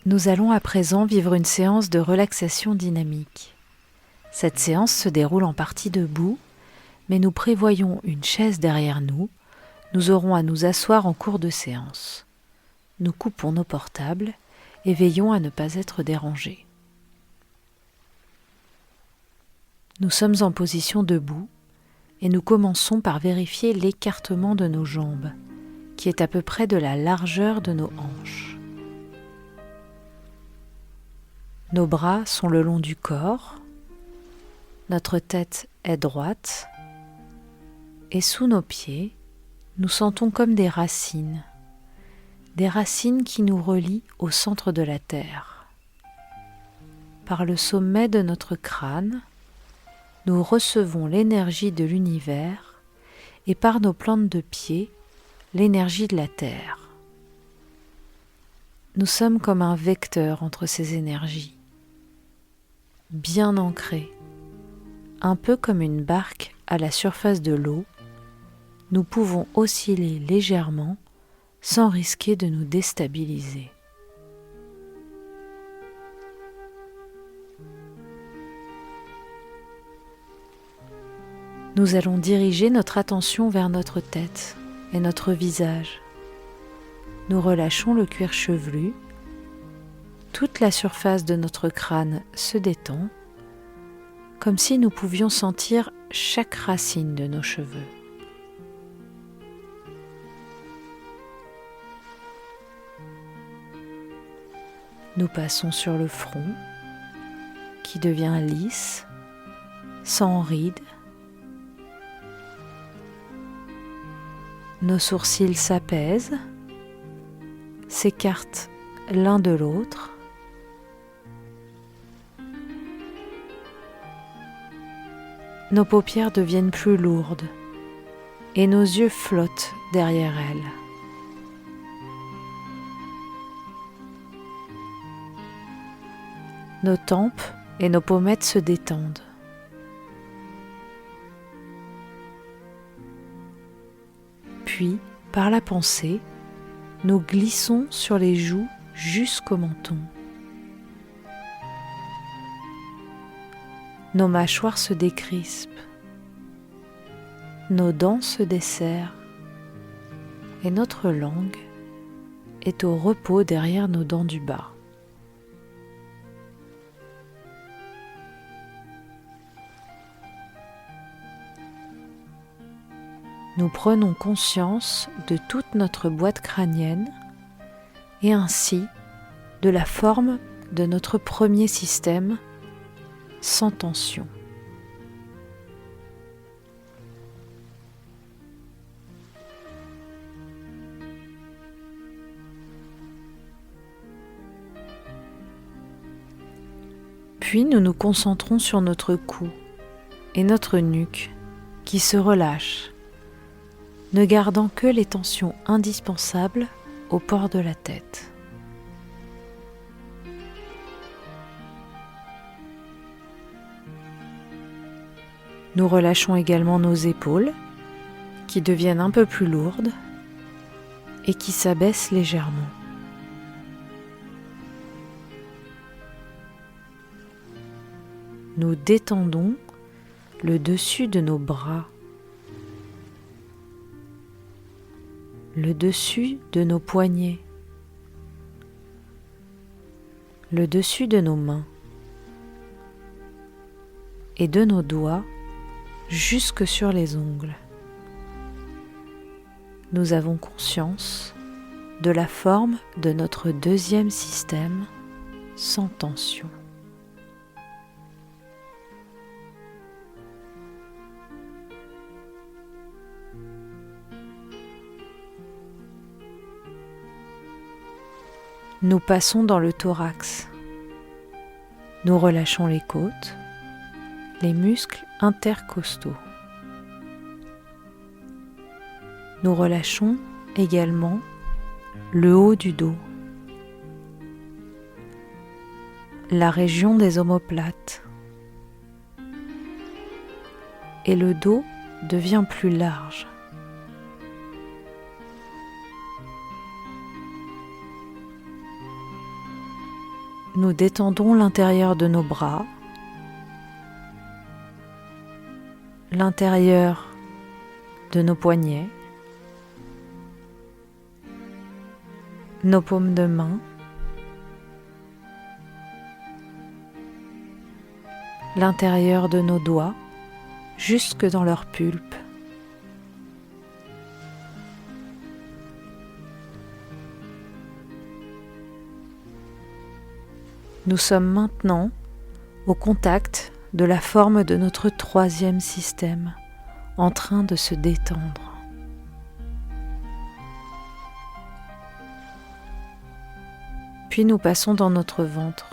Nous allons à présent vivre une séance de relaxation dynamique. Cette séance se déroule en partie debout, mais nous prévoyons une chaise derrière nous. Nous aurons à nous asseoir en cours de séance. Nous coupons nos portables et veillons à ne pas être dérangés. Nous sommes en position debout et nous commençons par vérifier l'écartement de nos jambes, qui est à peu près de la largeur de nos hanches. Nos bras sont le long du corps, notre tête est droite et sous nos pieds, nous sentons comme des racines qui nous relient au centre de la Terre. Par le sommet de notre crâne, nous recevons l'énergie de l'univers et par nos plantes de pied, l'énergie de la Terre. Nous sommes comme un vecteur entre ces énergies, bien ancrés, un peu comme une barque à la surface de l'eau. Nous pouvons osciller légèrement sans risquer de nous déstabiliser. Nous allons diriger notre attention vers notre tête et notre visage. Nous relâchons le cuir chevelu. Toute la surface de notre crâne se détend, comme si nous pouvions sentir chaque racine de nos cheveux. Nous passons sur le front, qui devient lisse, sans rides. Nos sourcils s'apaisent, s'écartent l'un de l'autre. Nos paupières deviennent plus lourdes et nos yeux flottent derrière elles. Nos tempes et nos pommettes se détendent. Puis, par la pensée, nous glissons sur les joues jusqu'au menton. Nos mâchoires se décrispent, nos dents se desserrent et notre langue est au repos derrière nos dents du bas. Nous prenons conscience de toute notre boîte crânienne et ainsi de la forme de notre premier système sans tension. Puis nous nous concentrons sur notre cou et notre nuque qui se relâchent, ne gardant que les tensions indispensables au port de la tête. Nous relâchons également nos épaules, qui deviennent un peu plus lourdes et qui s'abaissent légèrement. Nous détendons le dessus de nos bras, le dessus de nos poignets, le dessus de nos mains et de nos doigts jusque sur les ongles. Nous avons conscience de la forme de notre deuxième système sans tension. Nous passons dans le thorax. Nous relâchons les côtes, les muscles intercostaux. Nous relâchons également le haut du dos, la région des omoplates, et le dos devient plus large. nous détendons l'intérieur de nos bras, l'intérieur de nos poignets, nos paumes de main, l'intérieur de nos doigts, jusque dans leur pulpe. Nous sommes maintenant au contact de la forme de notre troisième système, en train de se détendre. Puis nous passons dans notre ventre.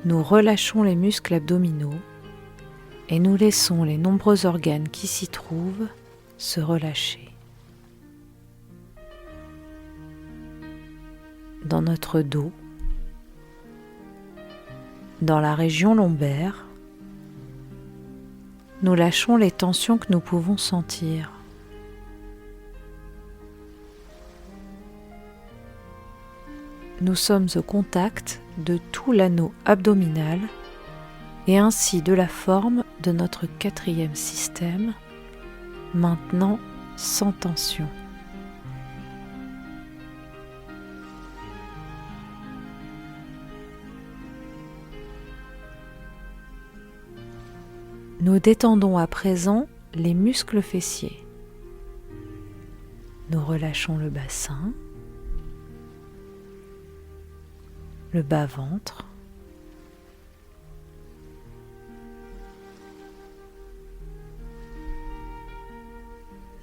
Nous relâchons les muscles abdominaux et nous laissons les nombreux organes qui s'y trouvent se relâcher. Dans notre dos, dans la région lombaire, nous lâchons les tensions que nous pouvons sentir. Nous sommes au contact de tout l'anneau abdominal et ainsi de la forme de notre quatrième système, maintenant sans tension. Nous détendons à présent les muscles fessiers. Nous relâchons le bassin, le bas-ventre,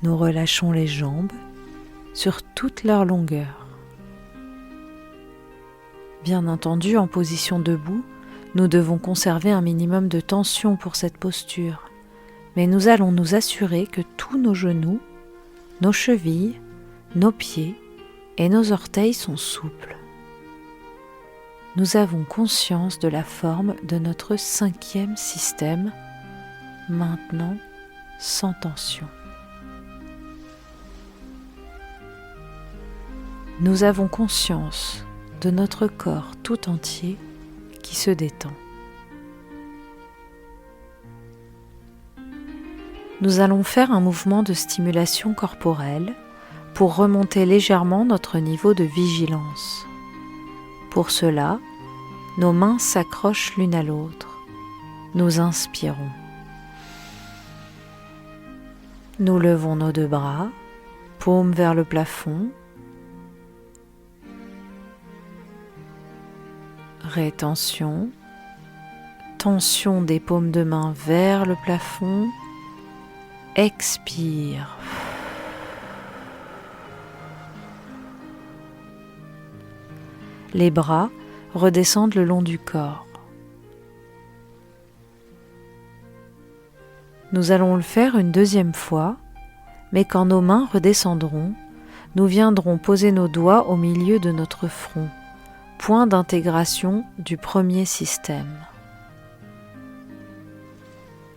nous relâchons les jambes sur toute leur longueur. Bien entendu, en position debout, nous devons conserver un minimum de tension pour cette posture, mais nous allons nous assurer que tous nos genoux, nos chevilles, nos pieds et nos orteils sont souples. Nous avons conscience de la forme de notre cinquième système, maintenant sans tension. Nous avons conscience de notre corps tout entier qui se détend. Nous allons faire un mouvement de stimulation corporelle pour remonter légèrement notre niveau de vigilance. Pour cela, nos mains s'accrochent l'une à l'autre. Nous inspirons. Nous levons nos deux bras, paumes vers le plafond. Rétention, tension des paumes de main vers le plafond, expire. Les bras redescendent le long du corps. Nous allons le faire une deuxième fois, mais quand nos mains redescendront, nous viendrons poser nos doigts au milieu de notre front. Point d'intégration du premier système.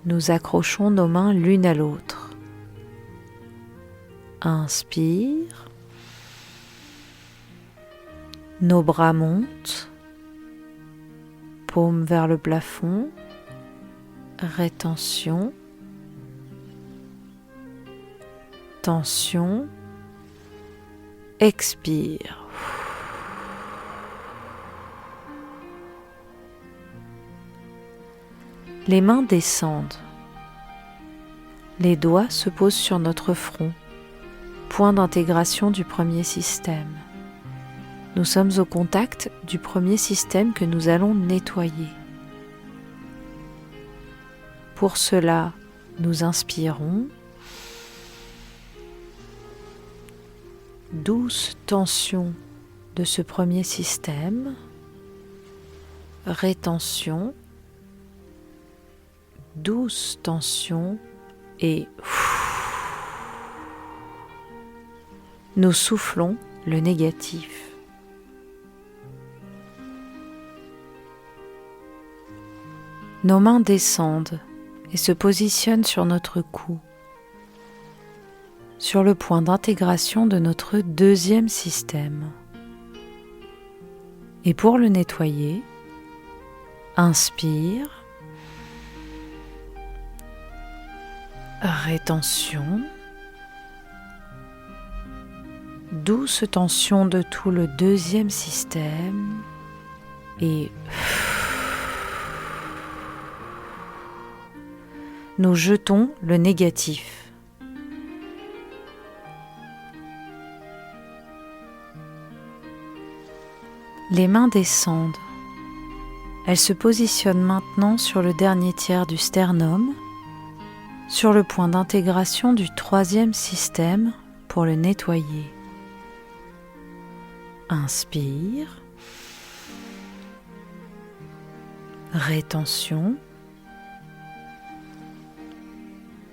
Nous accrochons nos mains l'une à l'autre. Inspire. Nos bras montent. Paumes vers le plafond. Rétention. Tension. Expire. Les mains descendent. Les doigts se posent sur notre front, point d'intégration du premier système. Nous sommes au contact du premier système que nous allons nettoyer. Pour cela, nous inspirons. Douce tension de ce premier système. Rétention. Douce tension et nous soufflons le négatif. Nos mains descendent et se positionnent sur notre cou, sur le point d'intégration de notre deuxième système. Et pour le nettoyer, inspire, rétention, douce tension de tout le deuxième système et nous jetons le négatif. Les mains descendent. Elles se positionnent maintenant sur le dernier tiers du sternum, sur le point d'intégration du troisième système pour le nettoyer. Inspire, rétention,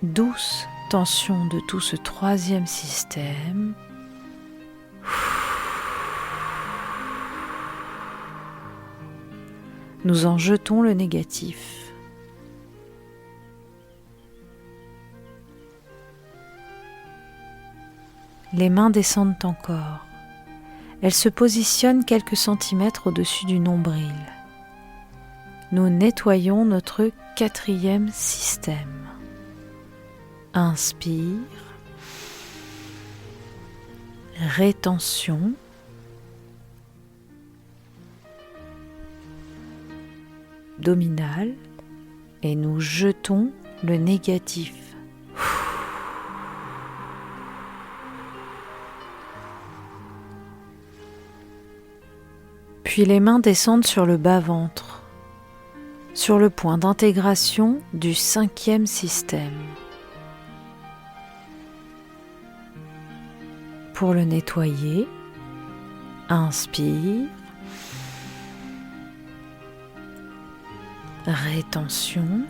douce tension de tout ce troisième système. Nous en jetons le négatif. Les mains descendent encore. Elles se positionnent quelques centimètres au-dessus du nombril. Nous nettoyons notre quatrième système. Inspire, rétention, abdominale et nous jetons le négatif. Puis les mains descendent sur le bas-ventre, sur le point d'intégration du cinquième système. Pour le nettoyer, inspire, rétention,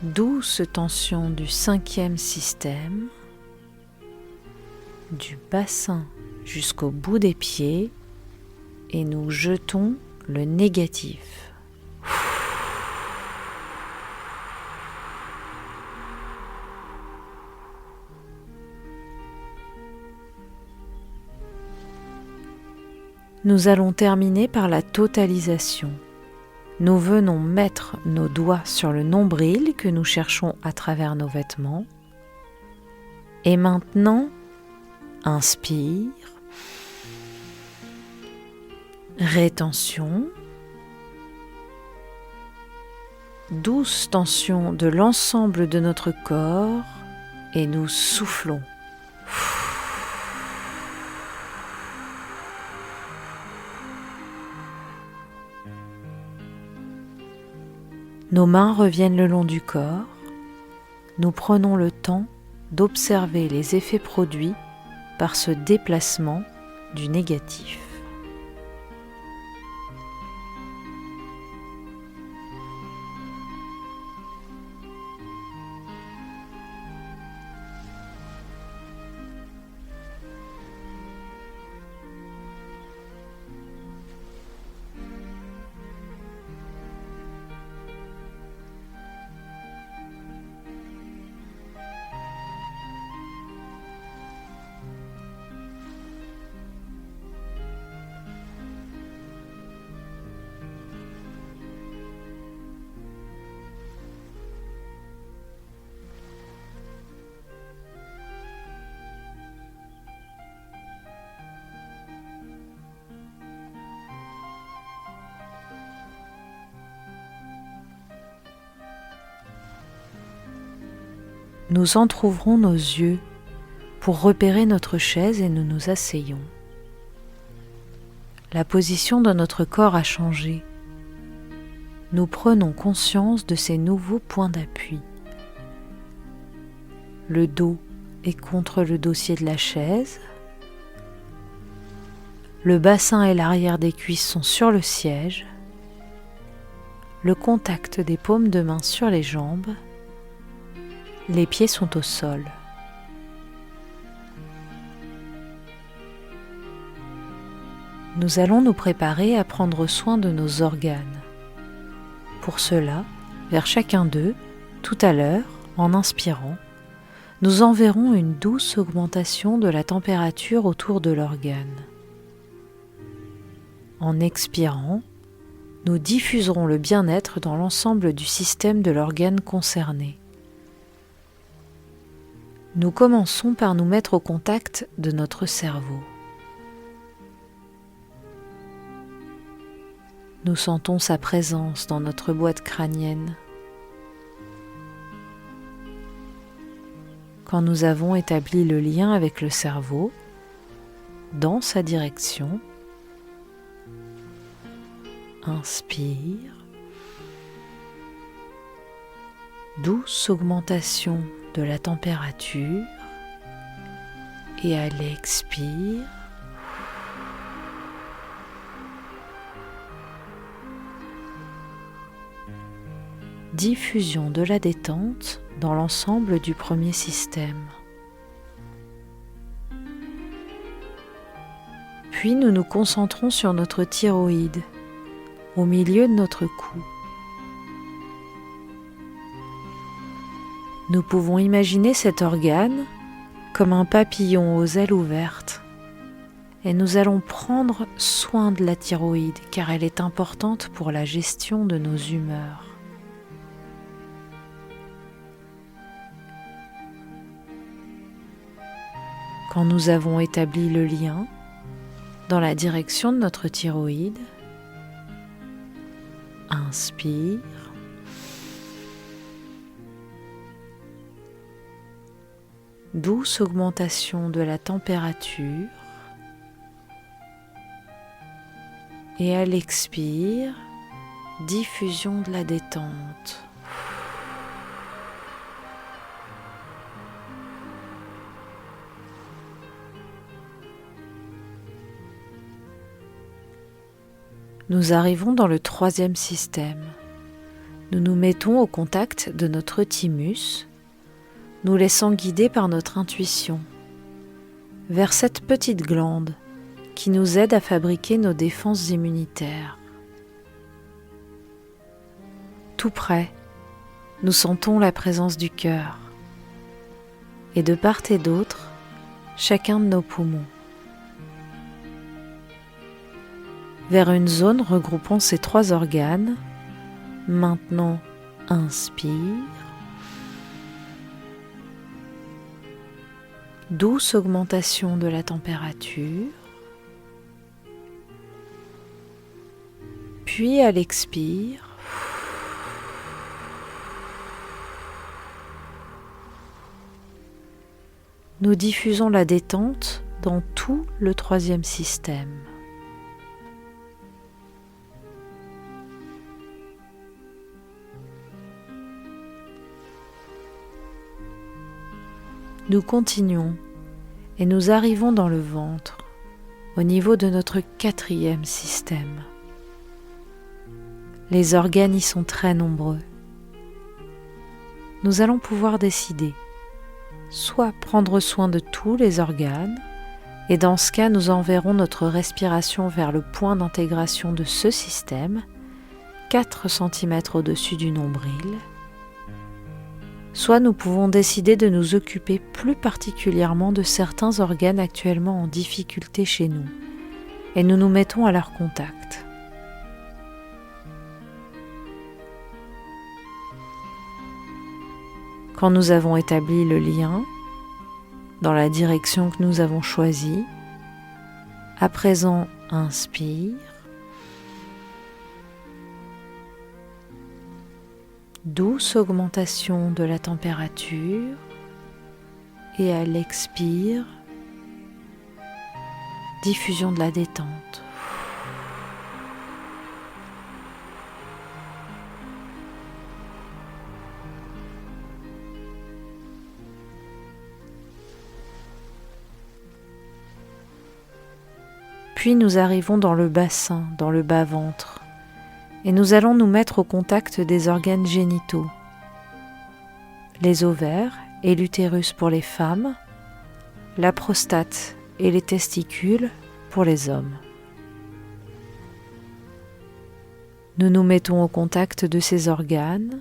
douce tension du cinquième système, du bassin jusqu'au bout des pieds et nous jetons le négatif. Nous allons terminer par la totalisation. Nous venons mettre nos doigts sur le nombril que nous cherchons à travers nos vêtements. Et maintenant, inspire, rétention, douce tension de l'ensemble de notre corps et nous soufflons. Nos mains reviennent le long du corps. Nous prenons le temps d'observer les effets produits par ce déplacement du négatif. Nous entr'ouvrons nos yeux pour repérer notre chaise et nous nous asseyons. La position de notre corps a changé. Nous prenons conscience de ces nouveaux points d'appui. Le dos est contre le dossier de la chaise. Le bassin et l'arrière des cuisses sont sur le siège. Le contact des paumes de main sur les jambes. Les pieds sont au sol. Nous allons nous préparer à prendre soin de nos organes. Pour cela, vers chacun d'eux, tout à l'heure, en inspirant, nous enverrons une douce augmentation de la température autour de l'organe. En expirant, nous diffuserons le bien-être dans l'ensemble du système de l'organe concerné. Nous commençons par nous mettre au contact de notre cerveau. Nous sentons sa présence dans notre boîte crânienne. Quand nous avons établi le lien avec le cerveau, dans sa direction, inspire, douce augmentation de la température et à l'expire, diffusion de la détente dans l'ensemble du premier système. Puis nous nous concentrons sur notre thyroïde, au milieu de notre cou. Nous pouvons imaginer cet organe comme un papillon aux ailes ouvertes et nous allons prendre soin de la thyroïde car elle est importante pour la gestion de nos humeurs. Quand nous avons établi le lien dans la direction de notre thyroïde, inspire. Douce augmentation de la température et à l'expire, diffusion de la détente. Nous arrivons dans le troisième système. Nous nous mettons au contact de notre thymus, nous laissant guider par notre intuition vers cette petite glande qui nous aide à fabriquer nos défenses immunitaires. Tout près, nous sentons la présence du cœur et de part et d'autre, chacun de nos poumons. Vers une zone regroupant ces trois organes, maintenant inspire. Douce augmentation de la température. Puis à l'expire, nous diffusons la détente dans tout le troisième système. Nous continuons et nous arrivons dans le ventre, au niveau de notre quatrième système. Les organes y sont très nombreux. Nous allons pouvoir décider, soit prendre soin de tous les organes, et dans ce cas nous enverrons notre respiration vers le point d'intégration de ce système, 4 cm au-dessus du nombril, soit nous pouvons décider de nous occuper plus particulièrement de certains organes actuellement en difficulté chez nous, et nous nous mettons à leur contact. Quand nous avons établi le lien dans la direction que nous avons choisie, à présent inspire. Douce augmentation de la température et à l'expire, diffusion de la détente. Puis nous arrivons dans le bassin, dans le bas-ventre, et nous allons nous mettre au contact des organes génitaux, les ovaires et l'utérus pour les femmes, la prostate et les testicules pour les hommes. Nous nous mettons au contact de ces organes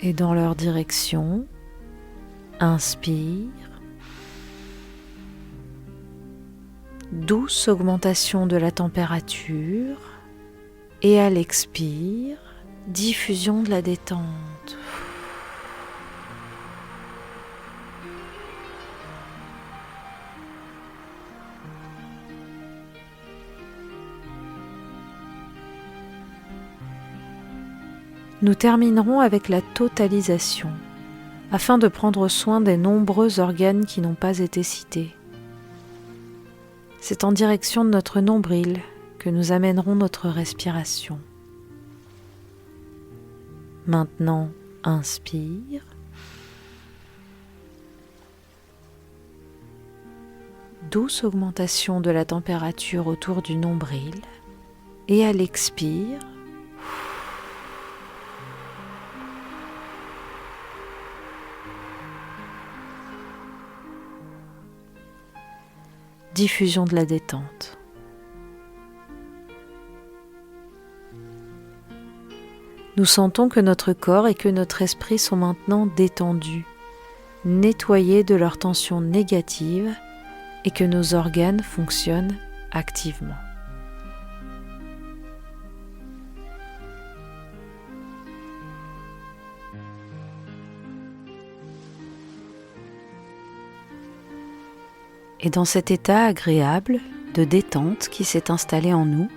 et dans leur direction, inspire. douce augmentation de la température et à l'expire, diffusion de la détente. Nous terminerons avec la totalisation, afin de prendre soin des nombreux organes qui n'ont pas été cités. C'est en direction de notre nombril que nous amènerons notre respiration. Maintenant, inspire. Douce augmentation de la température autour du nombril. Et à l'expire, diffusion de la détente. Nous sentons que notre corps et que notre esprit sont maintenant détendus, nettoyés de leurs tensions négatives et que nos organes fonctionnent activement. Et dans cet état agréable de détente qui s'est installé en nous,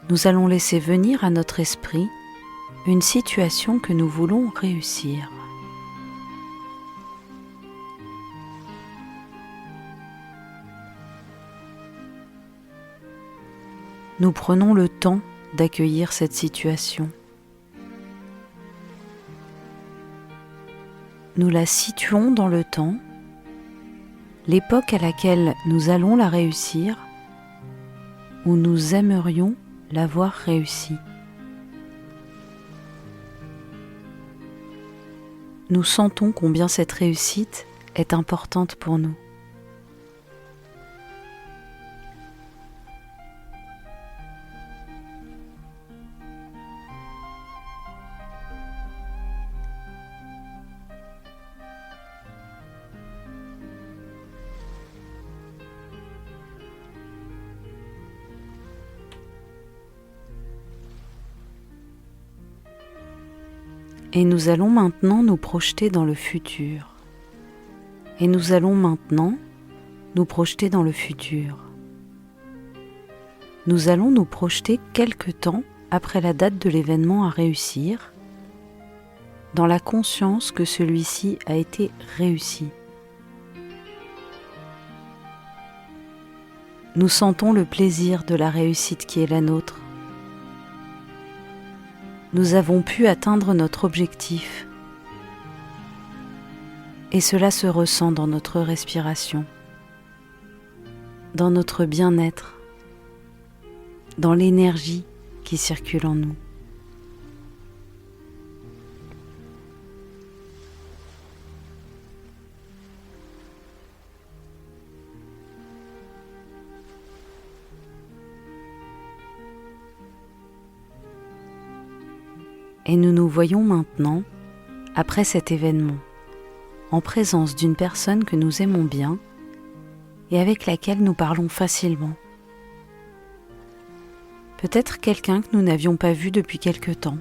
nous allons laisser venir à notre esprit une situation que nous voulons réussir. Nous prenons le temps d'accueillir cette situation. Nous la situons dans le temps, l'époque à laquelle nous allons la réussir, où nous aimerions l'avoir réussi. Nous sentons combien cette réussite est importante pour nous. Et nous allons maintenant nous projeter dans le futur. Et nous allons maintenant nous projeter dans le futur. Nous allons nous projeter quelque temps après la date de l'événement à réussir, dans la conscience que celui-ci a été réussi. Nous sentons le plaisir de la réussite qui est la nôtre. Nous avons pu atteindre notre objectif et cela se ressent dans notre respiration, dans notre bien-être, dans l'énergie qui circule en nous. Et nous nous voyons maintenant, après cet événement, en présence d'une personne que nous aimons bien et avec laquelle nous parlons facilement. Peut-être quelqu'un que nous n'avions pas vu depuis quelque temps.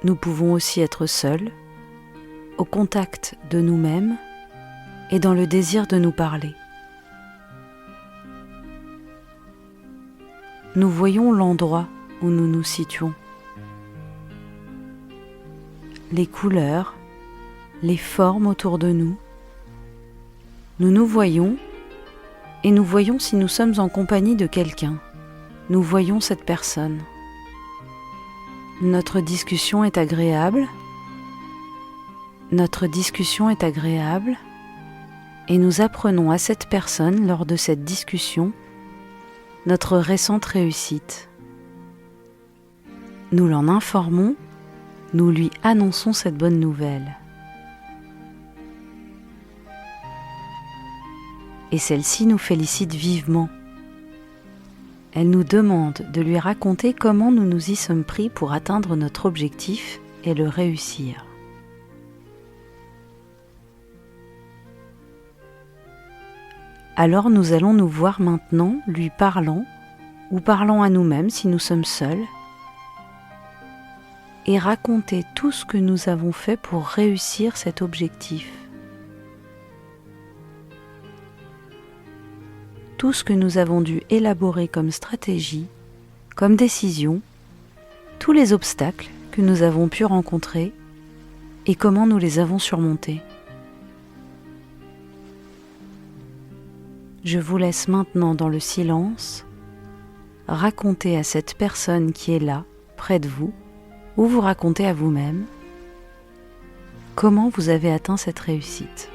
Nous pouvons aussi être seuls, au contact de nous-mêmes et dans le désir de nous parler. Nous voyons l'endroit où nous nous situons, les couleurs, les formes autour de nous. Nous nous voyons et nous voyons si nous sommes en compagnie de quelqu'un. Nous voyons cette personne. Notre discussion est agréable. Notre discussion est agréable et nous apprenons à cette personne lors de cette discussion notre récente réussite. Nous l'en informons, nous lui annonçons cette bonne nouvelle. Et celle-ci nous félicite vivement. Elle nous demande de lui raconter comment nous nous y sommes pris pour atteindre notre objectif et le réussir. Alors nous allons nous voir maintenant lui parlant ou parlant à nous-mêmes si nous sommes seuls et raconter tout ce que nous avons fait pour réussir cet objectif. Tout ce que nous avons dû élaborer comme stratégie, comme décision, tous les obstacles que nous avons pu rencontrer et comment nous les avons surmontés. Je vous laisse maintenant dans le silence raconter à cette personne qui est là, près de vous, ou vous raconter à vous-même comment vous avez atteint cette réussite.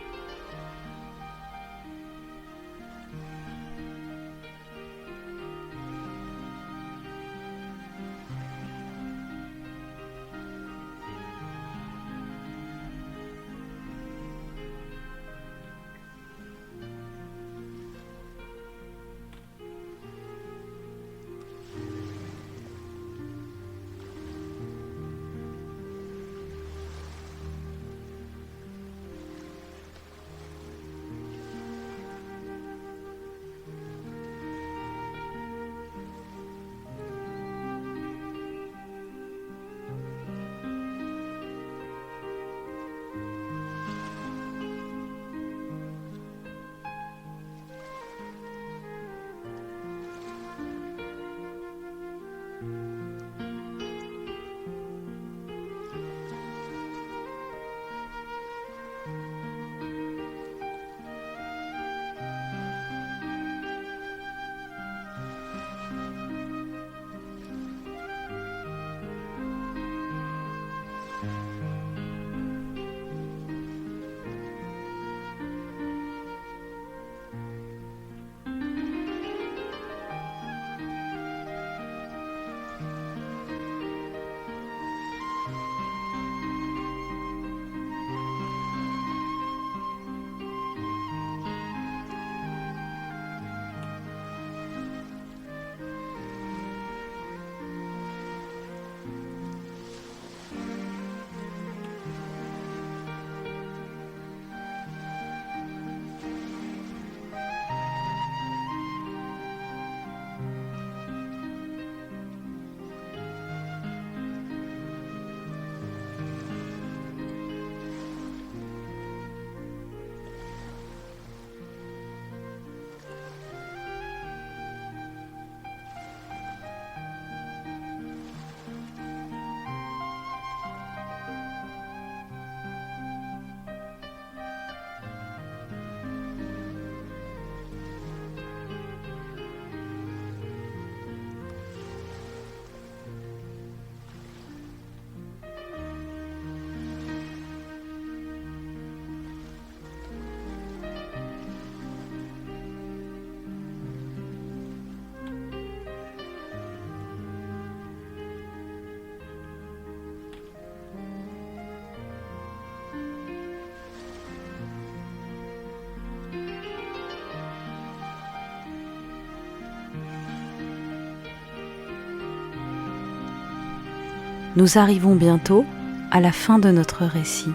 Nous arrivons bientôt à la fin de notre récit.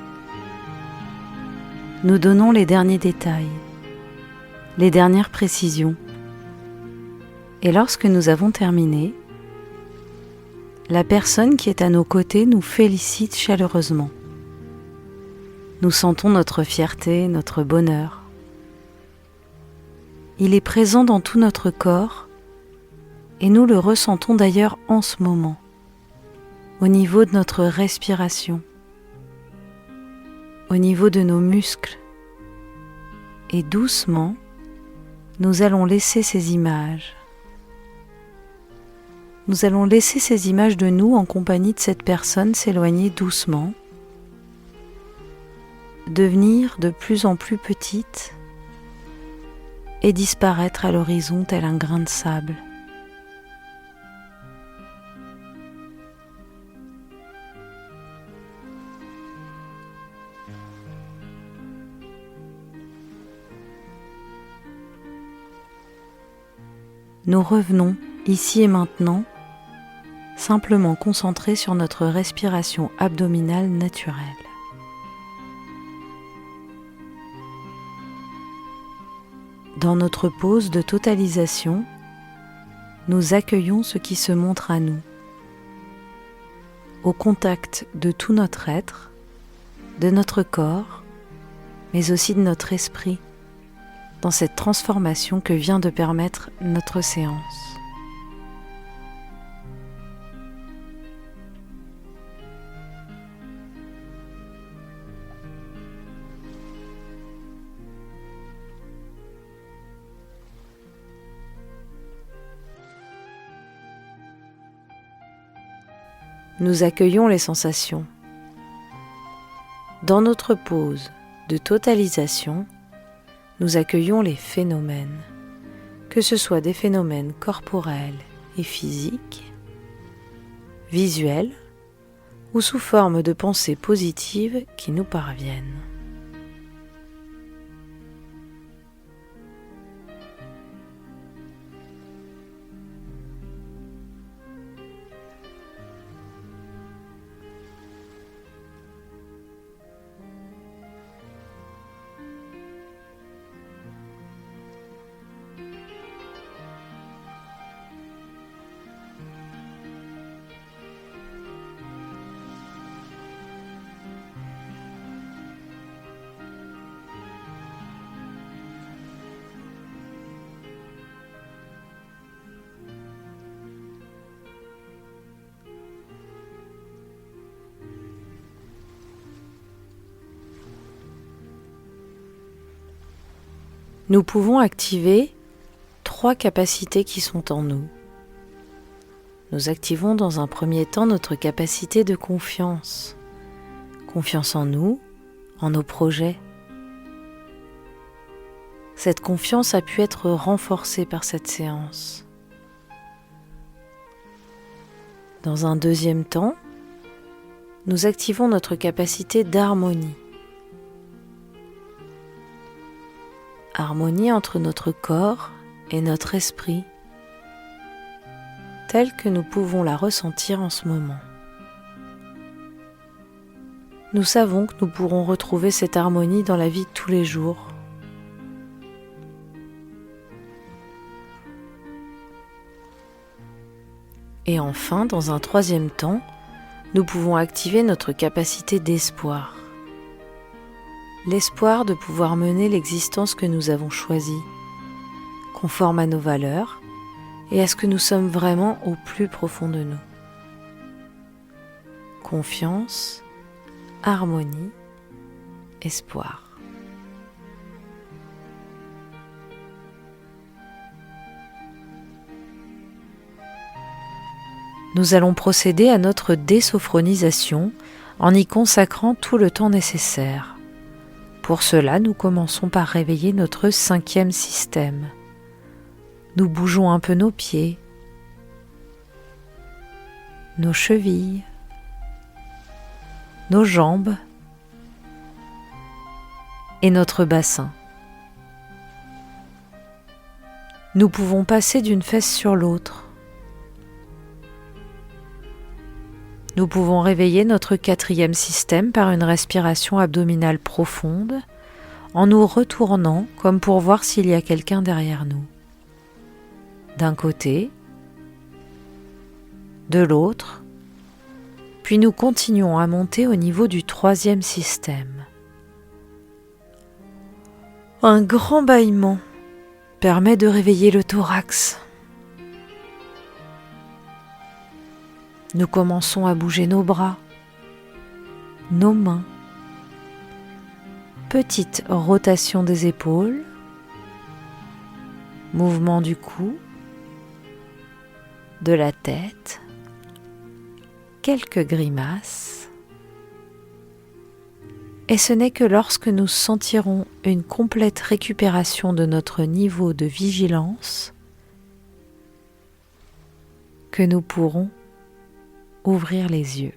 Nous donnons les derniers détails, les dernières précisions. Et lorsque nous avons terminé, la personne qui est à nos côtés nous félicite chaleureusement. Nous sentons notre fierté, notre bonheur. Il est présent dans tout notre corps et nous le ressentons d'ailleurs en ce moment, au niveau de notre respiration, au niveau de nos muscles. Et doucement, nous allons laisser ces images. Nous allons laisser ces images de nous en compagnie de cette personne s'éloigner doucement, devenir de plus en plus petite et disparaître à l'horizon tel un grain de sable. Nous revenons ici et maintenant, simplement concentrés sur notre respiration abdominale naturelle. Dans notre pause de totalisation, nous accueillons ce qui se montre à nous, au contact de tout notre être, de notre corps, mais aussi de notre esprit, dans cette transformation que vient de permettre notre séance. Nous accueillons les sensations. Dans notre pause de totalisation, nous accueillons les phénomènes, que ce soit des phénomènes corporels et physiques, visuels ou sous forme de pensées positives qui nous parviennent. Nous pouvons activer 3 capacités qui sont en nous. Nous activons dans un premier temps notre capacité de confiance. Confiance en nous, en nos projets. Cette confiance a pu être renforcée par cette séance. Dans un deuxième temps, nous activons notre capacité d'harmonie. Harmonie entre notre corps et notre esprit, telle que nous pouvons la ressentir en ce moment. Nous savons que nous pourrons retrouver cette harmonie dans la vie de tous les jours. Et enfin, dans un troisième temps, nous pouvons activer notre capacité d'espoir. L'espoir de pouvoir mener l'existence que nous avons choisie, conforme à nos valeurs et à ce que nous sommes vraiment au plus profond de nous. Confiance, harmonie, espoir. Nous allons procéder à notre désophronisation en y consacrant tout le temps nécessaire. Pour cela, nous commençons par réveiller notre 5e système. Nous bougeons un peu nos pieds, nos chevilles, nos jambes et notre bassin. Nous pouvons passer d'une fesse sur l'autre. Nous pouvons réveiller notre 4e système par une respiration abdominale profonde en nous retournant comme pour voir s'il y a quelqu'un derrière nous. D'un côté, de l'autre, puis nous continuons à monter au niveau du 3e système. Un grand bâillement permet de réveiller le thorax. Nous commençons à bouger nos bras, nos mains. Petite rotation des épaules, mouvement du cou, de la tête, quelques grimaces. Et ce n'est que lorsque nous sentirons une complète récupération de notre niveau de vigilance que nous pourrons ouvrir les yeux.